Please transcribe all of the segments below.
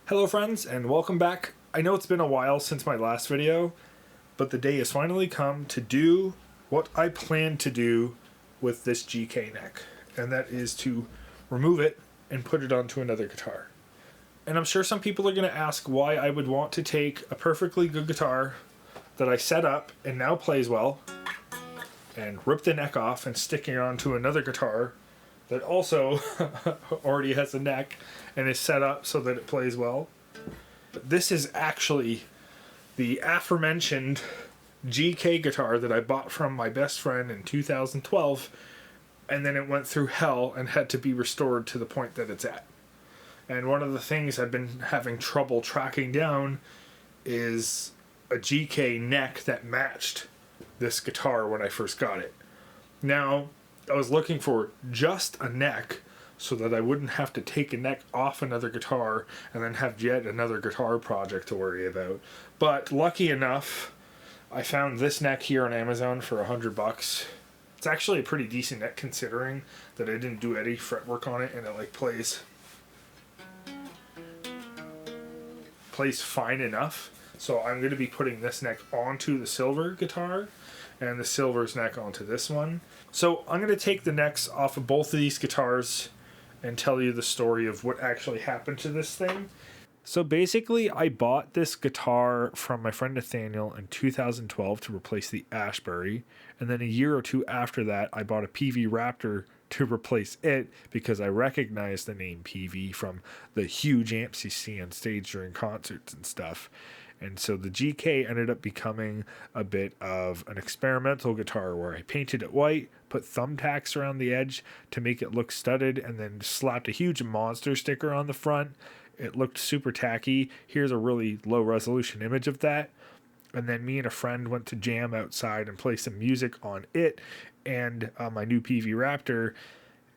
Hello friends, and welcome back. I know it's been a while since my last video, but the day has finally come to do what I plan to do with this GK neck, and that is to remove it and put it onto another guitar. And I'm sure some people are going to ask why I would want to take a perfectly good guitar that I set up and now plays well and rip the neck off and stick it onto another guitar that also already has a neck and is set up so that it plays well. But this is actually the aforementioned GK guitar that I bought from my best friend in 2012, and then it went through hell and had to be restored to the point that it's at. And one of the things I've been having trouble tracking down is a GK neck that matched this guitar when I first got it. Now, I was looking for just a neck so that I wouldn't have to take a neck off another guitar and then have yet another guitar project to worry about. But lucky enough, I found this neck here on Amazon for $100. It's actually a pretty decent neck considering that I didn't do any fretwork on it, and it plays fine enough. So I'm going to be putting this neck onto the silver guitar and the silver's neck onto this one. So I'm going to take the necks off of both of these guitars and tell you the story of what actually happened to this thing. So basically, I bought this guitar from my friend Nathaniel in 2012 to replace the Ashbury, and then a year or two after that, I bought a PV Raptor to replace it because I recognized the name PV from the huge amps you see on stage during concerts and stuff. And so the GK ended up becoming a bit of an experimental guitar where I painted it white, put thumbtacks around the edge to make it look studded, and then slapped a huge monster sticker on the front. It looked super tacky. Here's a really low resolution image of that. And then me and a friend went to jam outside and play some music on it and my new PV Raptor.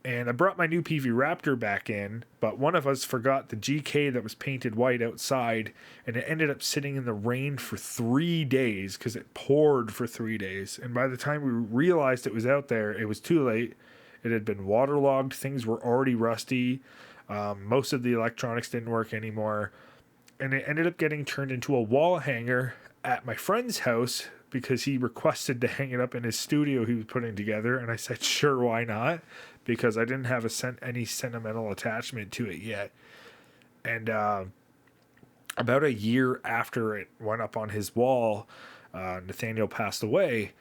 And I brought my new PV Raptor back in, but one of us forgot the GK that was painted white outside, and it ended up sitting in the rain for 3 days because it poured for 3 days. And by the time we realized it was out there, it was too late. It had been waterlogged. Things were already rusty. Most of the electronics didn't work anymore. And it ended up getting turned into a wall hanger at my friend's house because he requested to hang it up in his studio he was putting together. And I said, sure, why not? Because I didn't have any sentimental attachment to it yet. And about a year after it went up on his wall, Nathaniel passed away.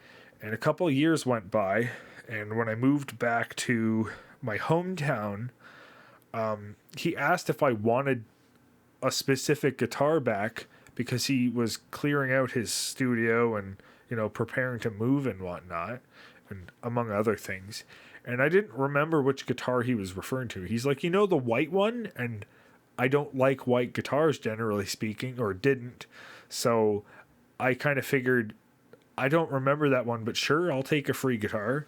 And a couple of years went by. And when I moved back to my hometown, he asked if I wanted a specific guitar back because he was clearing out his studio and, preparing to move and whatnot, and among other things. And I didn't remember which guitar he was referring to. He's like, the white one? And I don't like white guitars, generally speaking, or didn't. So I kind of figured, I don't remember that one, but sure, I'll take a free guitar.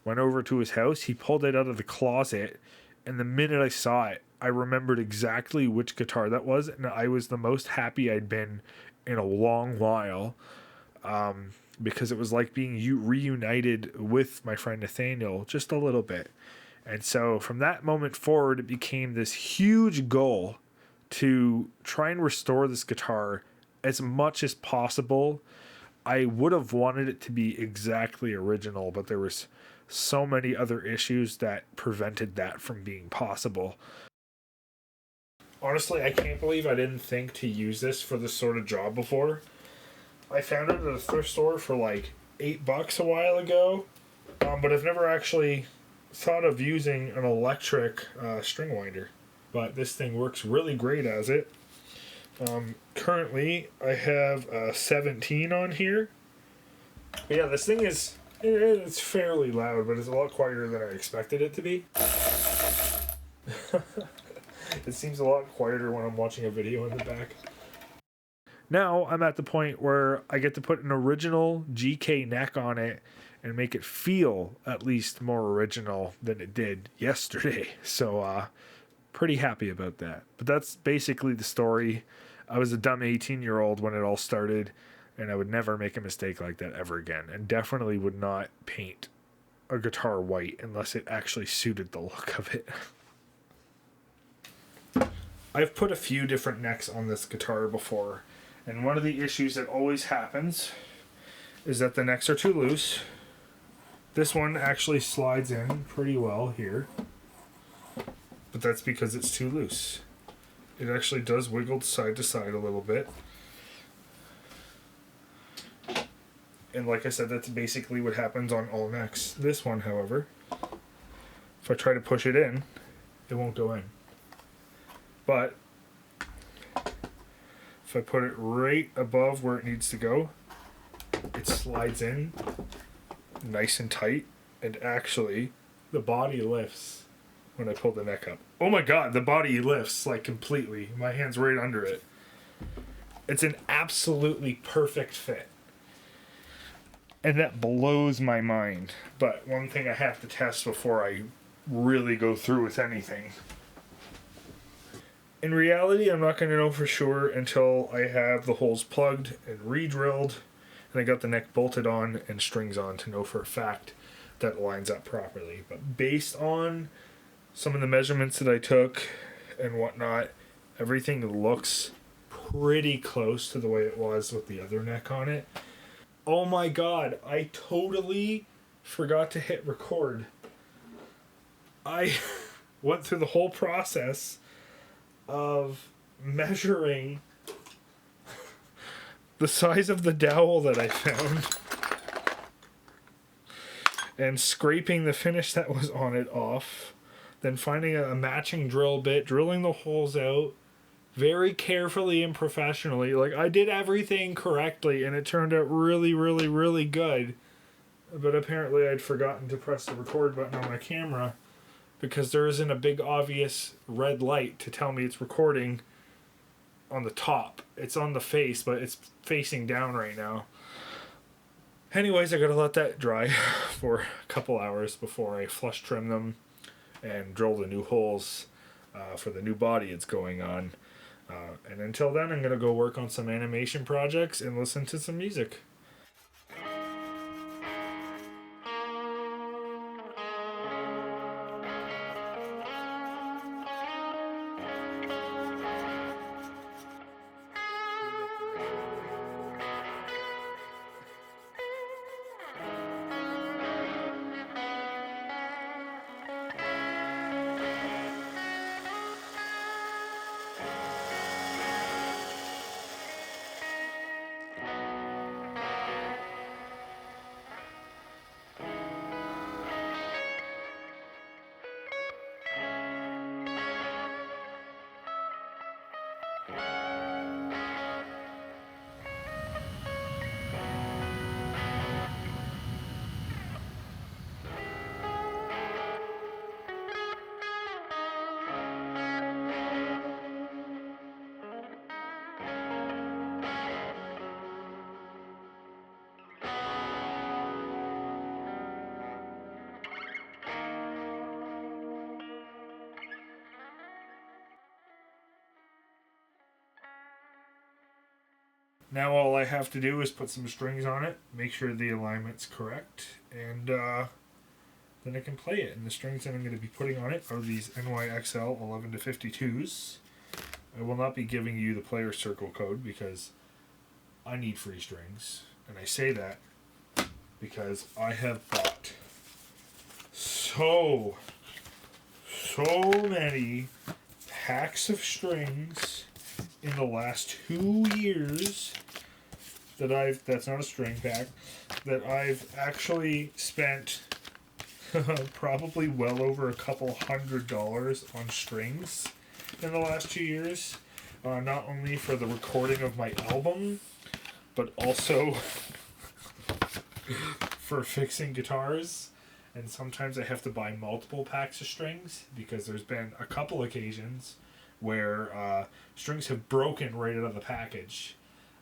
Went over to his house. He pulled it out of the closet. And the minute I saw it, I remembered exactly which guitar that was. And I was the most happy I'd been in a long while. Because it was like being reunited with my friend Nathaniel just a little bit. And so from that moment forward, it became this huge goal to try and restore this guitar as much as possible. I would have wanted it to be exactly original, but there was so many other issues that prevented that from being possible. Honestly, I can't believe I didn't think to use this for this sort of job before. I found it at a thrift store for like $8 a while ago, but I've never actually thought of using an electric string winder. But this thing works really great as it. Currently, I have a 17 on here. But yeah, this thing it's fairly loud, but it's a lot quieter than I expected it to be. It seems a lot quieter when I'm watching a video in the back. Now I'm at the point where I get to put an original GK neck on it and make it feel at least more original than it did yesterday. So pretty happy about that. But that's basically the story. I was a dumb 18-year-old when it all started, and I would never make a mistake like that ever again, and definitely would not paint a guitar white unless it actually suited the look of it. I've put a few different necks on this guitar before, and one of the issues that always happens is that the necks are too loose. This one actually slides in pretty well here, but that's because it's too loose. It actually does wiggle side to side a little bit. And like I said, that's basically what happens on all necks. This one, however, if I try to push it in, it won't go in. But if I put it right above where it needs to go, it slides in nice and tight, and actually the body lifts when I pull the neck up. Oh my god, the body lifts like completely. My hand's right under it. It's an absolutely perfect fit. And that blows my mind. But one thing I have to test before I really go through with anything. In reality, I'm not going to know for sure until I have the holes plugged and re-drilled, and I got the neck bolted on and strings on to know for a fact that it lines up properly. But based on some of the measurements that I took and whatnot, everything looks pretty close to the way it was with the other neck on it. Oh my god, I totally forgot to hit record. I went through the whole process of measuring the size of the dowel that I found and scraping the finish that was on it off, then finding a matching drill bit, drilling the holes out very carefully and professionally. Like, I did everything correctly and it turned out really, really, really good. But apparently I'd forgotten to press the record button on my camera because there isn't a big obvious red light to tell me it's recording on the top. It's on the face, but it's facing down right now. Anyways, I gotta let that dry for a couple hours before I flush trim them and drill the new holes for the new body it's going on. And until then, I'm gonna go work on some animation projects and listen to some music. Now all I have to do is put some strings on it, make sure the alignment's correct, and then I can play it. And the strings that I'm going to be putting on it are these NYXL 11 to 52s. I will not be giving you the player circle code because I need free strings. And I say that because I have bought so many packs of strings in the last 2 years that's not a string pack, that I've actually spent probably well over a couple $100 on strings in the last 2 years. Not only for the recording of my album, but also for fixing guitars. And sometimes I have to buy multiple packs of strings because there's been a couple occasions where strings have broken right out of the package.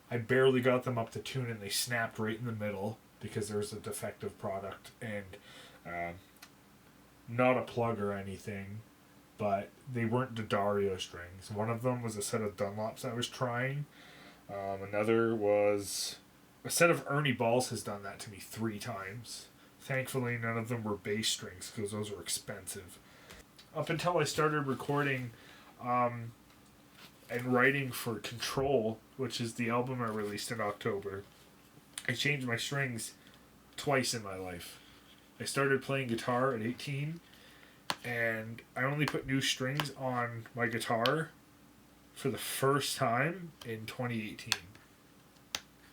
I barely got them up to tune and they snapped right in the middle because there's a defective product, and not a plug or anything, but they weren't D'Addario strings. One of them was a set of Dunlops I was trying. Another was a set of Ernie Balls has done that to me 3 times. Thankfully, none of them were bass strings because those were expensive. Up until I started recording and writing for Control, which is the album I released in October, I changed my strings twice in my life. I started playing guitar at 18, and I only put new strings on my guitar for the first time in 2018,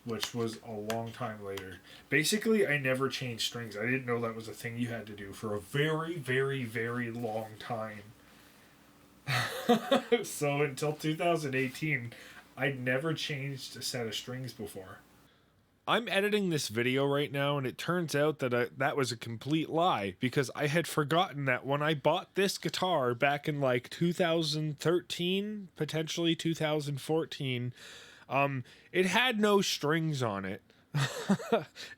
which was a long time later. Basically, I never changed strings. I didn't know that was a thing you had to do for a very, very, very long time. So until 2018, I'd never changed a set of strings before. I'm editing this video right now, and it turns out that that was a complete lie, because I had forgotten that when I bought this guitar back in like 2013, potentially 2014, it had no strings on it.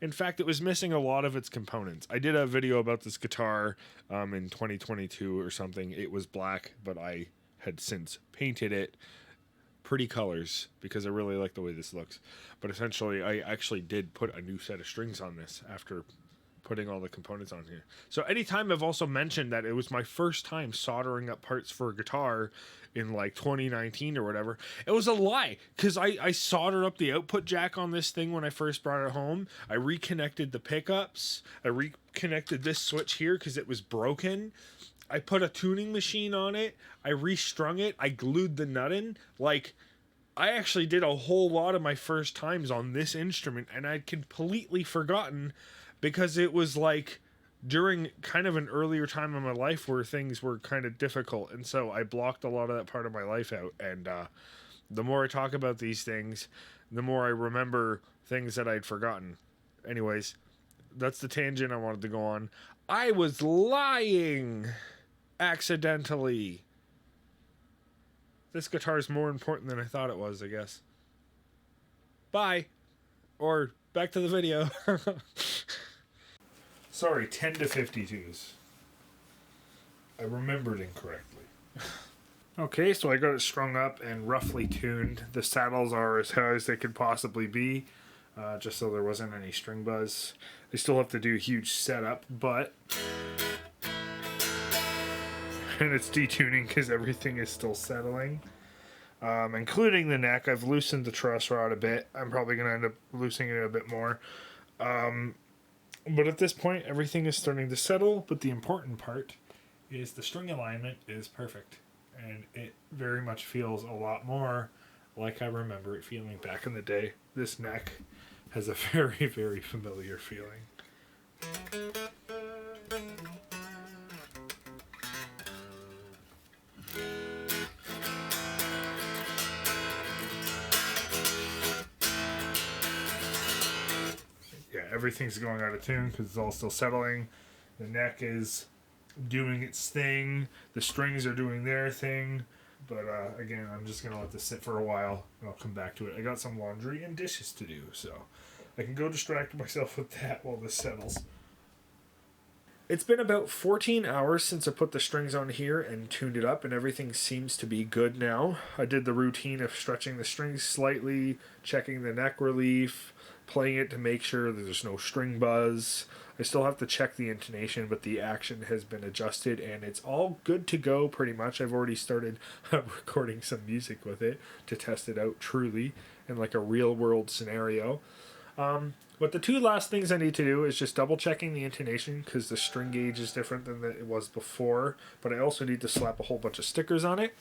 In fact, it was missing a lot of its components. I did a video about this guitar in 2022 or something. It was black, but I had since painted it pretty colors because I really like the way this looks. But essentially, I actually did put a new set of strings on this after putting all the components on here. So anytime I've also mentioned that it was my first time soldering up parts for a guitar in like 2019 or whatever, it was a lie, because I soldered up the output jack on this thing when I first brought it home. I reconnected the pickups. I reconnected this switch here because it was broken. I put a tuning machine on it. I restrung it. I glued the nut in. Like, I actually did a whole lot of my first times on this instrument, and I'd completely forgotten, because it was like during kind of an earlier time in my life where things were kind of difficult, and so I blocked a lot of that part of my life out. And the more I talk about these things, the more I remember things that I'd forgotten. Anyways, that's the tangent I wanted to go on. I was lying accidentally. This guitar is more important than I thought it was, I guess. Bye. Or back to the video. Sorry, 10 to 52s. I remembered incorrectly. Okay, so I got it strung up and roughly tuned. The saddles are as high as they could possibly be, just so there wasn't any string buzz. I still have to do a huge setup, but... and it's detuning because everything is still settling. Including the neck. I've loosened the truss rod a bit. I'm probably going to end up loosening it a bit more. But at this point, everything is starting to settle, but the important part is the string alignment is perfect. And it very much feels a lot more like I remember it feeling back in the day. This neck has a very, very familiar feeling. Yeah, everything's going out of tune because it's all still settling. The neck is doing its thing. The strings are doing their thing. But again, I'm just going to let this sit for a while, and I'll come back to it. I got some laundry and dishes to do, so I can go distract myself with that while this settles. It's been about 14 hours since I put the strings on here and tuned it up, and everything seems to be good now. I did the routine of stretching the strings slightly, checking the neck relief, playing it to make sure that there's no string buzz. I still have to check the intonation, but the action has been adjusted, and it's all good to go pretty much. I've already started recording some music with it to test it out truly in like a real-world scenario. But the two last things I need to do is just double checking the intonation, because the string gauge is different than it was before, but I also need to slap a whole bunch of stickers on it.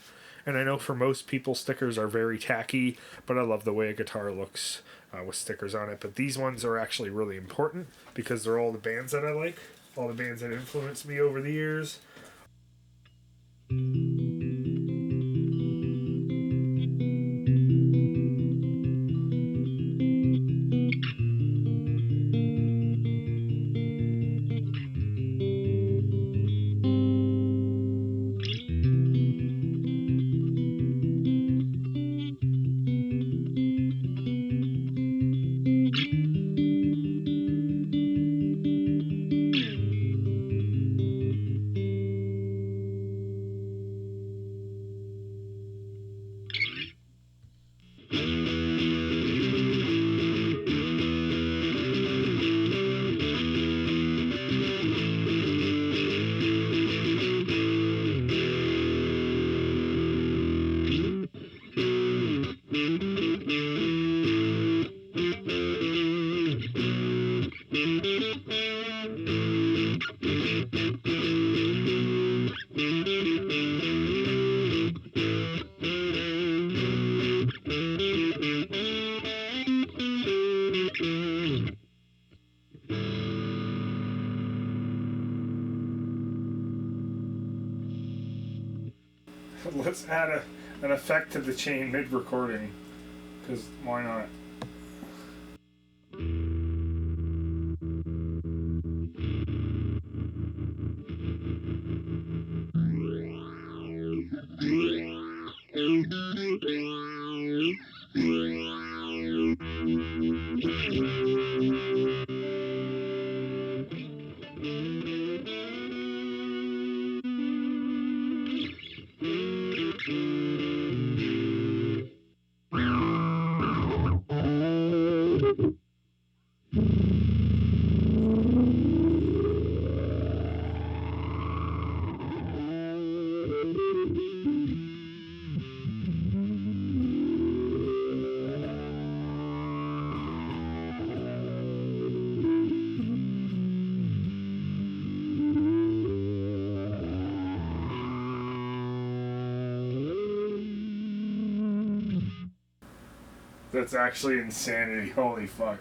And I know for most people stickers are very tacky, but I love the way a guitar looks with stickers on it. But these ones are actually really important because they're all the bands that I like, all the bands that influenced me over the years. let's add an effect to the chain mid-recording, because why not? That's actually insanity. Holy fuck.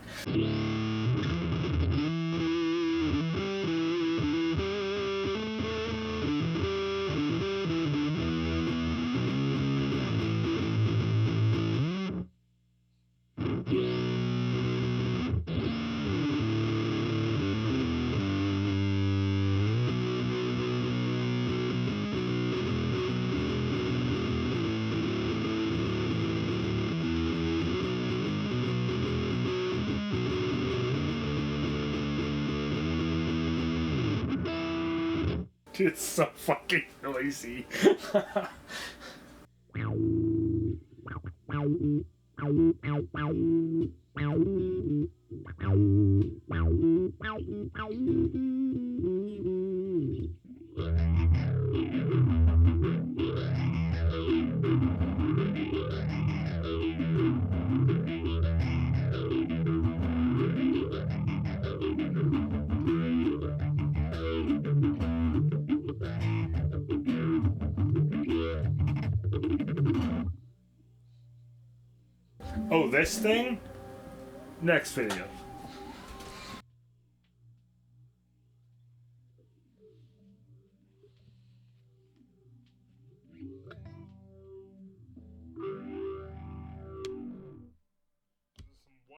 Dude, it's so fucking noisy. Oh, this thing? Next video.